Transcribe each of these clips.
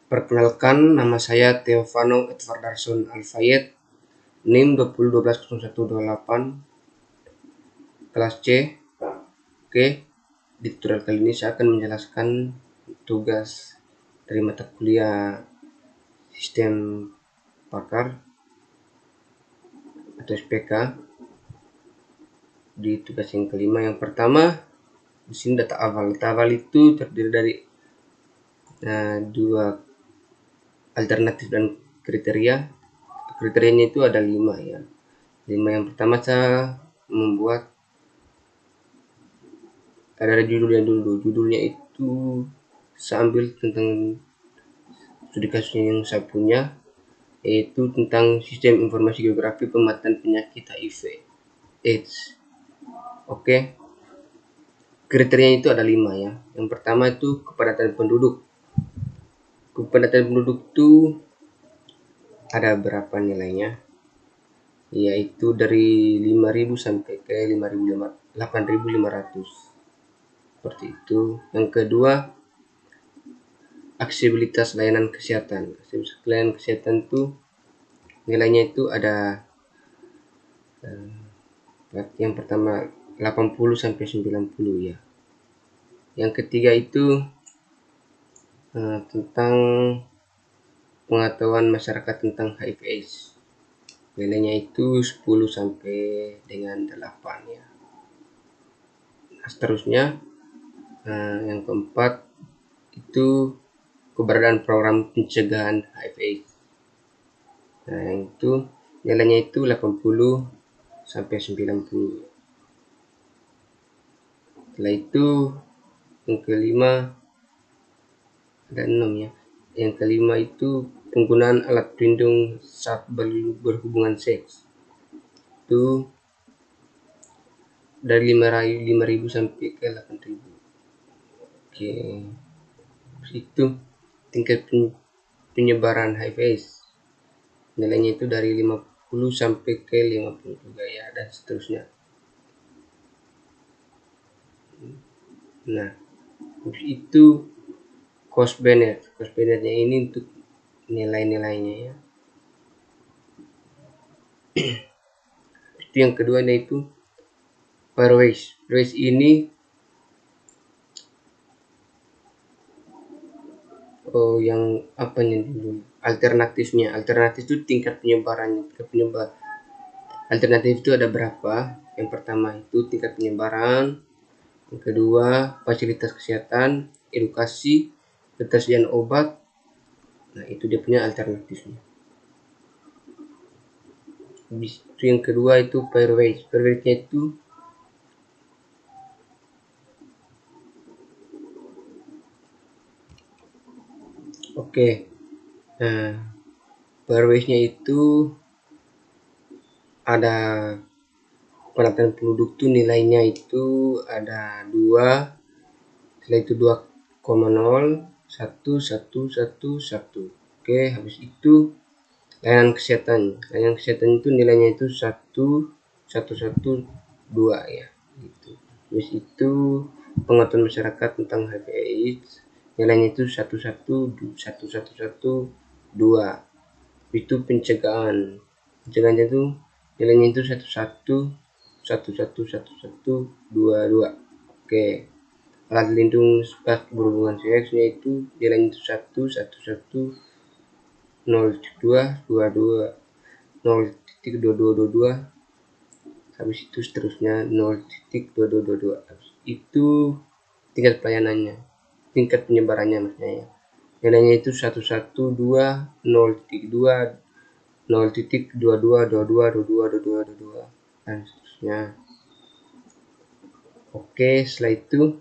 Perkenalkan, nama saya Theophano Edvardarson Alfayed, NIM 20120128, kelas C. Oke, di tutorial kali ini saya akan menjelaskan tugas dari mata kuliah Sistem Pakar atau SPK. Di tugas yang kelima, yang pertama, di sini data awal. Data awal itu terdiri dari dua alternatif dan kriteria. Kriterianya itu ada 5 ya. 5 yang pertama saya membuat ada judulnya dulu. Judulnya itu saya ambil tentang studi kasus yang saya punya, yaitu tentang sistem informasi geografi pemetaan penyakit HIV/AIDS. Oke. Kriterianya itu ada 5 ya. Yang pertama itu kepadatan penduduk. Kepadatan penduduk itu ada berapa nilainya? Yaitu dari 5.000 sampai ke 8.500. Seperti itu. Yang kedua, aksesibilitas layanan kesehatan. Aksesibilitas layanan kesehatan itu nilainya itu ada yang pertama 80 sampai 90 ya. Yang ketiga itu tentang pengetahuan masyarakat tentang HIV/AIDS. Nilainya itu 10 sampai dengan 8 ya. Nah, seterusnya yang keempat itu keberadaan program pencegahan HIV/AIDS. Nah, yang itu nilainya itu 80 sampai 90. Setelah itu yang kelima ada 6 ya. Yang kelima itu penggunaan alat pelindung saat berhubungan seks. Itu dari 5.000 sampai ke 8.000. Oke. Itu tingkat penyebaran HIV/AIDS. Nilainya itu dari 50 sampai ke 50 juga ya, dan seterusnya. Nah, itu cost benefit. Cost benefitnya ini untuk nilai-nilainya ya. Itu yang kedua, yaitu per waste. Waste ini yang apanya dulu? Alternatifnya. Alternatif itu tingkat penyebarannya. Alternatif itu ada berapa? Yang pertama itu tingkat penyebaran. Yang kedua, fasilitas kesehatan, edukasi, ketersediaan obat. Nah, itu dia punya alternatifnya. Itu yang kedua itu per waste. Per waste-nya itu Nah, per waste-nya itu ada penataan penduduk tuh nilainya itu ada 2, setelah itu 2,0, 1, 1, 1, 1. Oke, habis itu layanan kesehatan. Layanan kesehatan itu nilainya itu 1, 1, 1, 2 ya. Gitu. Habis itu pengetahuan masyarakat tentang HIV/AIDS nilainya itu 1, 1, 1, 1, 1, 2. Itu pencegahan. Pencegahannya itu nilainya itu 1, 1, 1, 1, 1, 1, 2, 2. Oke. Alat pelindung saat berhubungan seksnya itu nilainya itu 1, 1, 1, 0,2, 22, 0,2222. Habis itu seterusnya 0,2222. Itu tingkat pelayanannya, tingkat penyebarannya maksudnya ya. Nilainya itu 112, 0,2, 0,22, 22, 22, 22, 22, dan seterusnya. Oke, setelah itu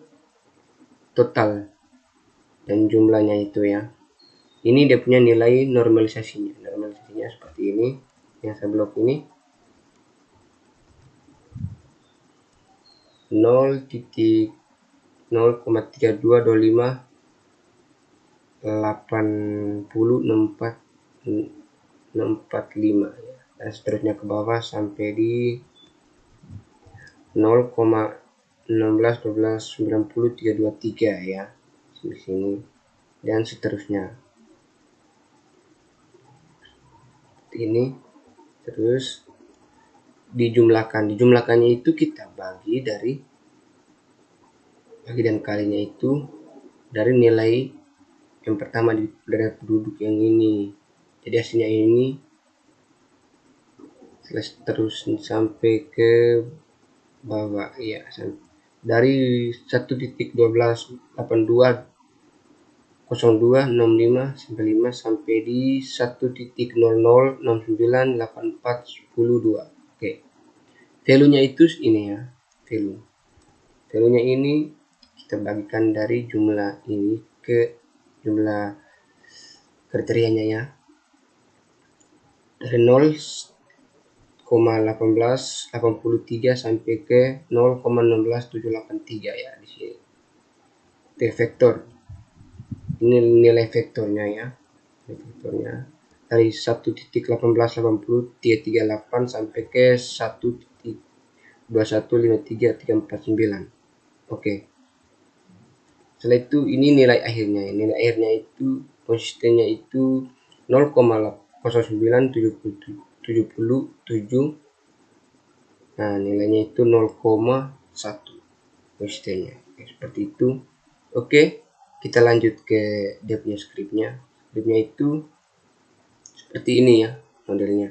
total dan jumlahnya itu ya. Ini dia punya nilai normalisasinya. Normalisasinya seperti ini yang saya blok ini. 0,3225 80 64 65 ya. Dan seterusnya ke bawah sampai di 0,16 12 90 323 ya. Di sini dan seterusnya. ini. Terus dijumlahkannya itu kita bagi dan kalinya itu dari nilai yang pertama dari penduduk yang ini. Jadi hasilnya ini terus sampai ke bawah ya, dari 1.1282 sampai 5 sampai di 1.00698410. Oke, value-nya itu ini ya, value-nya ini kita bagikan dari jumlah ini ke jumlah kriterianya ya, dari 0,1883 sampai ke 0,16783 ya di sini. T vektor. Ini nilai vektornya ya. Vektornya dari 1.1880338 sampai ke 1.2153349. Oke. Setelah itu ini nilai akhirnya. Nilai akhirnya itu konsistennya itu 0,0977. Nah, nilainya itu 0,1 konsistennya. Seperti itu. Oke, kita lanjut ke dia punya skripnya. Skripnya itu seperti ini ya modelnya.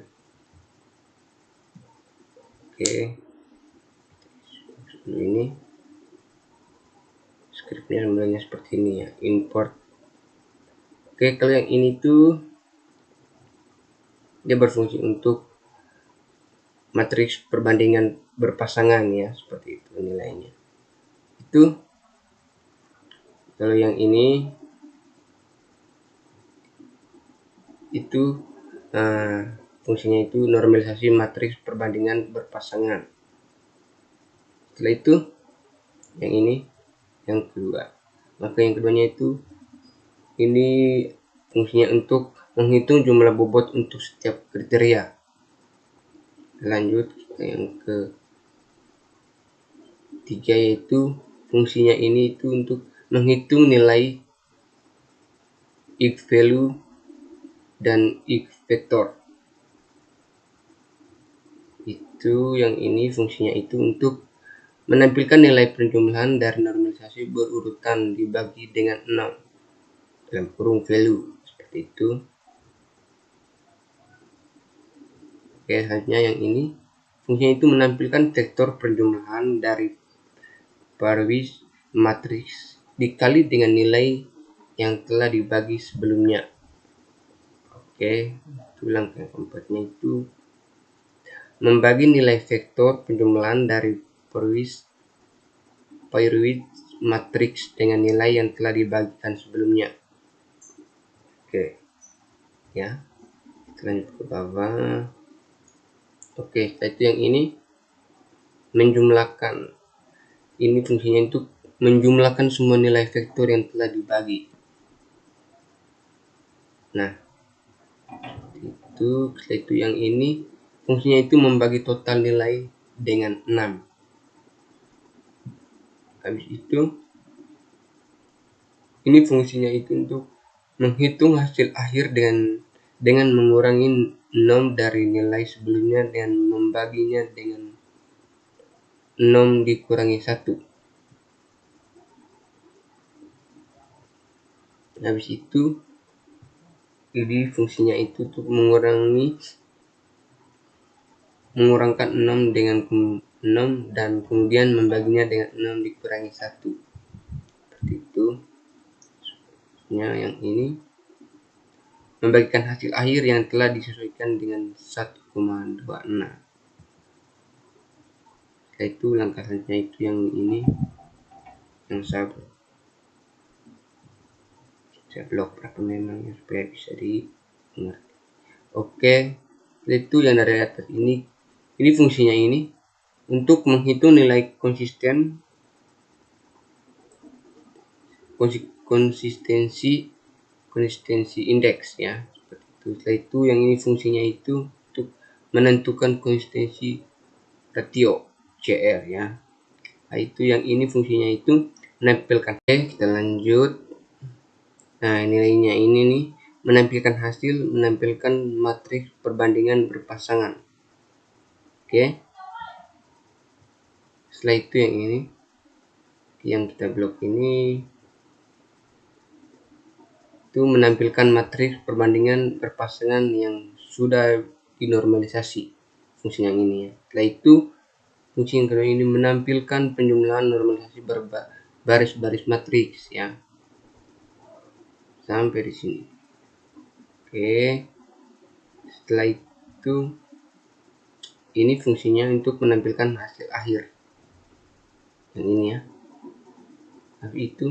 Oke, ini skripnya modelnya seperti ini ya, import. Oke, kalau yang ini tuh dia berfungsi untuk matriks perbandingan berpasangan ya, seperti itu nilainya. Itu kalau yang ini itu fungsinya itu normalisasi matriks perbandingan berpasangan. Setelah itu yang ini yang kedua. Maka yang keduanya itu ini fungsinya untuk menghitung jumlah bobot untuk setiap kriteria. Lanjut ke yang ketiga, yaitu fungsinya ini itu untuk menghitung nilai X value dan X vektor. Itu yang ini fungsinya itu untuk menampilkan nilai penjumlahan dari normalisasi berurutan dibagi dengan 6 dalam kurung value, seperti itu. Oke, selanjutnya yang ini fungsinya itu menampilkan vektor penjumlahan dari Parwis matriks dikali dengan nilai yang telah dibagi sebelumnya. Oke, itu langkah keempatnya itu membagi nilai vektor penjumlahan dari Parwis matriks dengan nilai yang telah dibagikan sebelumnya. Oke, ya, kita lanjut ke bawah. Oke, setelah itu yang ini menjumlahkan. Ini fungsinya untuk menjumlahkan semua nilai vektor yang telah dibagi. Nah, setelah itu yang ini fungsinya itu membagi total nilai dengan 6. Habis itu ini fungsinya itu untuk menghitung hasil akhir dengan mengurangi 6 dari nilai sebelumnya dan membaginya dengan 6 dikurangi 1. Habis itu ini fungsinya itu untuk mengurangkan 6 dengan 6 dan kemudian membaginya dengan 6 dikurangi 1. Seperti itu. Yang ini membagikan hasil akhir yang telah disesuaikan dengan 1,26. Itu langkah selanjutnya itu yang ini yang saya blok berapa memang supaya bisa dimengerti. Oke, itu yang dari atas ini fungsinya ini untuk menghitung nilai konsistensi indeks ya, seperti itu. Setelah itu yang ini fungsinya itu untuk menentukan konsistensi ratio CR ya. Nah, itu yang ini fungsinya itu menampilkan. Oke, kita lanjut. Nah, nilainya ini nih menampilkan matriks perbandingan berpasangan. Oke. Setelah itu yang ini, yang kita blok ini, itu menampilkan matriks perbandingan berpasangan yang sudah dinormalisasi, fungsi yang ini ya. Setelah itu fungsi yang kedua ini menampilkan penjumlahan normalisasi baris-baris matriks ya. Sampai di sini. Oke. Setelah itu ini fungsinya untuk menampilkan hasil akhir. Yang ini ya. Tapi itu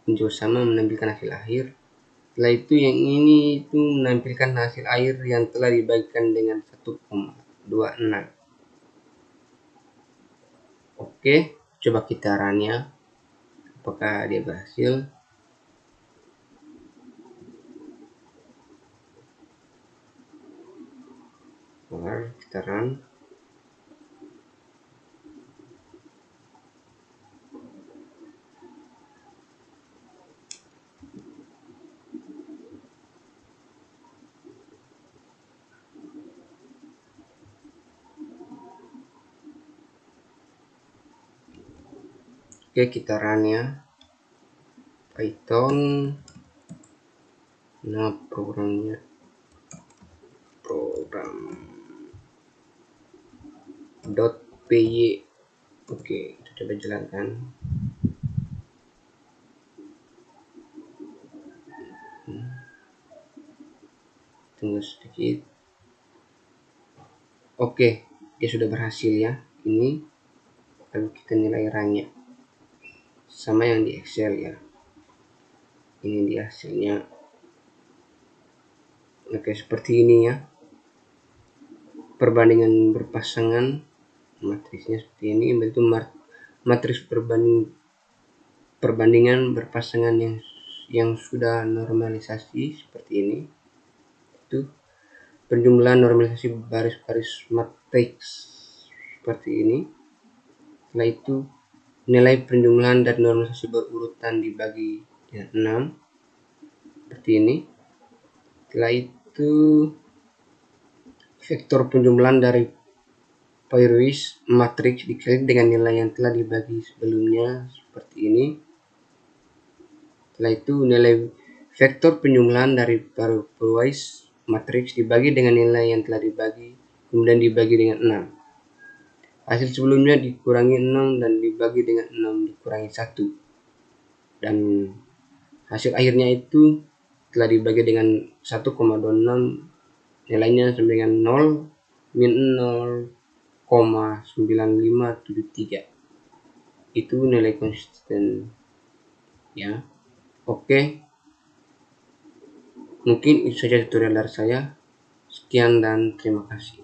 juga sama menampilkan hasil akhir. Setelah itu yang ini itu menampilkan hasil akhir yang telah dibagikan dengan 1,26. Oke, coba kita run ya. Apakah dia berhasil? Kita run. Oke, kita run ya. Python. Nah, programnya .py. Oke, kita coba jalankan. Tunggu sedikit. Oke, dia sudah berhasil ya. Ini lalu kita nilai rannya sama yang di Excel ya. Ini dia hasilnya. Oke, seperti ini ya. Perbandingan berpasangan, matriksnya seperti ini. Itu matriks perbandingan berpasangan yang sudah normalisasi seperti ini. Itu penjumlahan normalisasi baris-baris matriks seperti ini. Setelah itu nilai penjumlahan dan normalisasi berurutan dibagi dengan 6 seperti ini. Setelah itu vektor penjumlahan dari Poireauis matriks dikali dengan nilai yang telah dibagi sebelumnya seperti ini. Setelah itu nilai vektor penjumlahan dari Poireauis matriks dibagi dengan nilai yang telah dibagi kemudian dibagi dengan 6. Hasil sebelumnya dikurangi 6 dan dibagi dengan 6 dikurangi 1. Dan hasil akhirnya itu telah dibagi dengan 1,26, nilainya sama dengan 0 min 0,9573. Itu nilai konsisten ya. Oke, mungkin itu saja tutorial dari saya. Sekian dan terima kasih.